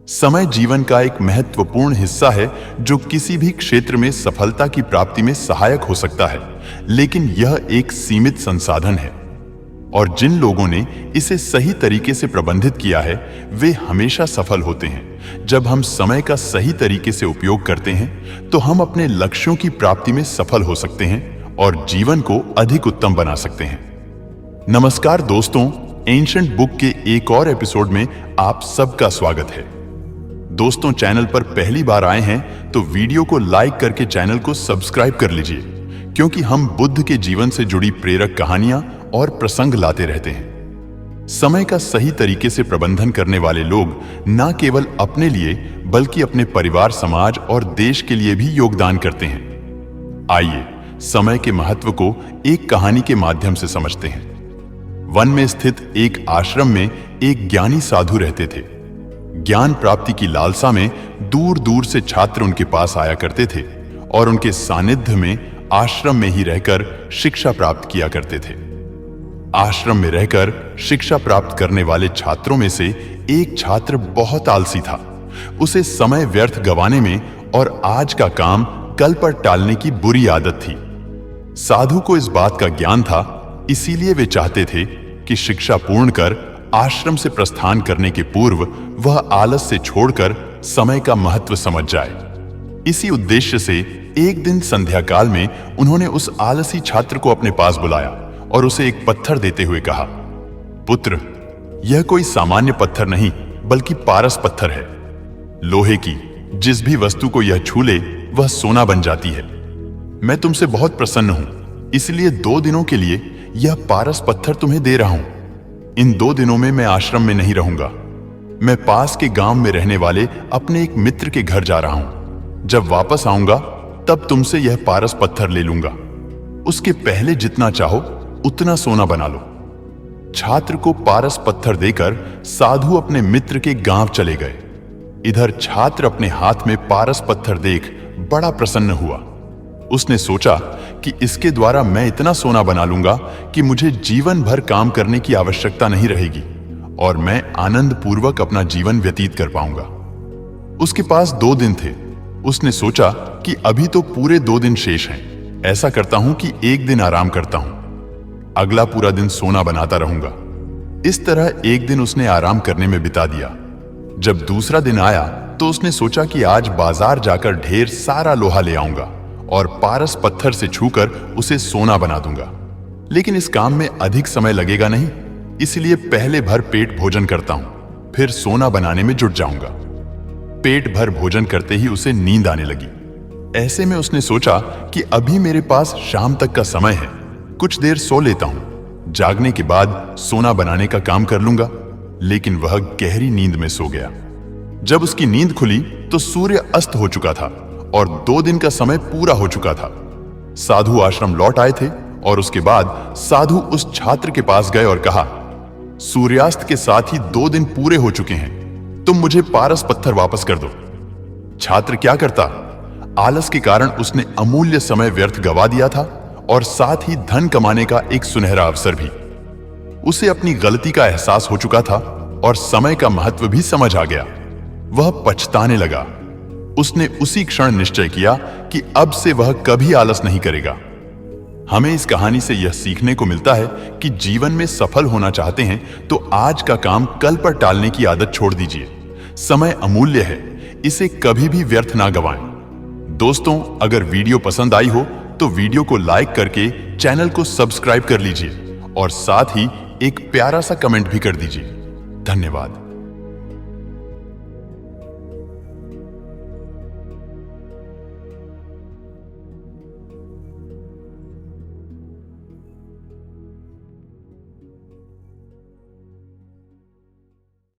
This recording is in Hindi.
समय जीवन का एक महत्वपूर्ण हिस्सा है जो किसी भी क्षेत्र में सफलता की प्राप्ति में सहायक हो सकता है, लेकिन यह एक सीमित संसाधन है और जिन लोगों ने इसे सही तरीके से प्रबंधित किया है वे हमेशा सफल होते हैं। जब हम समय का सही तरीके से उपयोग करते हैं तो हम अपने लक्ष्यों की प्राप्ति में सफल हो सकते हैं और जीवन को अधिक उत्तम बना सकते हैं। नमस्कार दोस्तों, एंशिएंट बुक के एक और एपिसोड में आप सबका स्वागत है। दोस्तों, चैनल पर पहली बार आए हैं तो वीडियो को लाइक करके चैनल को सब्सक्राइब कर लीजिए, क्योंकि हम बुद्ध के जीवन से जुड़ी प्रेरक कहानियां और प्रसंग लाते रहते हैं। समय का सही तरीके से प्रबंधन करने वाले लोग न केवल अपने लिए बल्कि अपने परिवार, समाज और देश के लिए भी योगदान करते हैं। आइए समय के महत्व को एक कहानी के माध्यम से समझते हैं। वन में स्थित एक आश्रम में एक ज्ञानी साधु रहते थे। ज्ञान प्राप्ति की लालसा में दूर दूर से छात्र उनके पास आया करते थे और उनके सानिध्य में आश्रम में ही रहकर शिक्षा प्राप्त किया करते थे। आश्रम में रहकर शिक्षा प्राप्त करने वाले छात्रों में से एक छात्र बहुत आलसी था। उसे समय व्यर्थ गंवाने में और आज का काम कल पर टालने की बुरी आदत थी। साधु को इस बात का ज्ञान था, इसीलिए वे चाहते थे कि शिक्षा पूर्ण कर आश्रम से प्रस्थान करने के पूर्व वह आलस से छोड़कर समय का महत्व समझ जाए। इसी उद्देश्य से एक दिन संध्या काल में उन्होंने उस आलसी छात्र को अपने पास बुलाया और उसे एक पत्थर देते हुए कहा, पुत्र, यह कोई सामान्य पत्थर नहीं बल्कि पारस पत्थर है। लोहे की जिस भी वस्तु को यह छू ले वह सोना बन जाती है। मैं तुमसे बहुत प्रसन्न हूं, इसलिए 2 दिनों के लिए यह पारस पत्थर तुम्हें दे रहा हूं। इन 2 दिनों में मैं आश्रम में नहीं रहूंगा। मैं पास के गांव में रहने वाले अपने एक मित्र के घर जा रहा हूं। जब वापस आऊंगा तब तुमसे यह पारस पत्थर ले लूंगा। उसके पहले जितना चाहो उतना सोना बना लो। छात्र को पारस पत्थर देकर साधु अपने मित्र के गांव चले गए। इधर छात्र अपने हाथ में पारस पत्थर देख बड़ा प्रसन्न हुआ। उसने सोचा कि इसके द्वारा मैं इतना सोना बना लूंगा कि मुझे जीवन भर काम करने की आवश्यकता नहीं रहेगी और मैं आनंद पूर्वक अपना जीवन व्यतीत कर पाऊंगा। उसके पास 2 दिन थे। उसने सोचा कि अभी तो पूरे 2 दिन शेष हैं। ऐसा करता हूं कि एक दिन आराम करता हूं, अगला पूरा दिन सोना बनाता रहूंगा। इस तरह एक दिन उसने आराम करने में बिता दिया। जब दूसरा दिन आया तो उसने सोचा कि आज बाजार जाकर ढेर सारा लोहा ले आऊंगा और पारस पत्थर से छूकर उसे सोना बना दूंगा। लेकिन इस काम में अधिक समय लगेगा नहीं, इसलिए पहले भर पेट भोजन करता हूं, फिर सोना बनाने में जुट जाऊंगा। पेट भर भोजन करते ही उसे नींद आने लगी। ऐसे में उसने सोचा कि अभी मेरे पास शाम तक का समय है, कुछ देर सो लेता हूं, जागने के बाद सोना बनाने का काम कर लूंगा। लेकिन वह गहरी नींद में सो गया। जब उसकी नींद खुली तो सूर्य अस्त हो चुका था और 2 दिन का समय पूरा हो चुका था। साधु आश्रम लौट आए थे और उसके बाद साधु उस छात्र के पास गए और कहा, सूर्यास्त के साथ ही 2 दिन पूरे हो चुके हैं, तुम मुझे पारस पत्थर वापस कर दो। छात्र क्या करता? आलस के कारण उसने अमूल्य समय व्यर्थ गवा दिया था और साथ ही धन कमाने का एक सुनहरा अवसर भी। उसे अपनी गलती का एहसास हो चुका था और समय का महत्व भी समझ आ गया। वह पछताने लगा। उसने उसी क्षण निश्चय किया कि अब से वह कभी आलस नहीं करेगा। हमें इस कहानी से यह सीखने को मिलता है कि जीवन में सफल होना चाहते हैं तो आज का काम कल पर टालने की आदत छोड़ दीजिए। समय अमूल्य है, इसे कभी भी व्यर्थ ना गवाएं। दोस्तों, अगर वीडियो पसंद आई हो तो वीडियो को लाइक करके चैनल को सब्सक्राइब कर लीजिए और साथ ही एक प्यारा सा कमेंट भी कर दीजिए। धन्यवाद।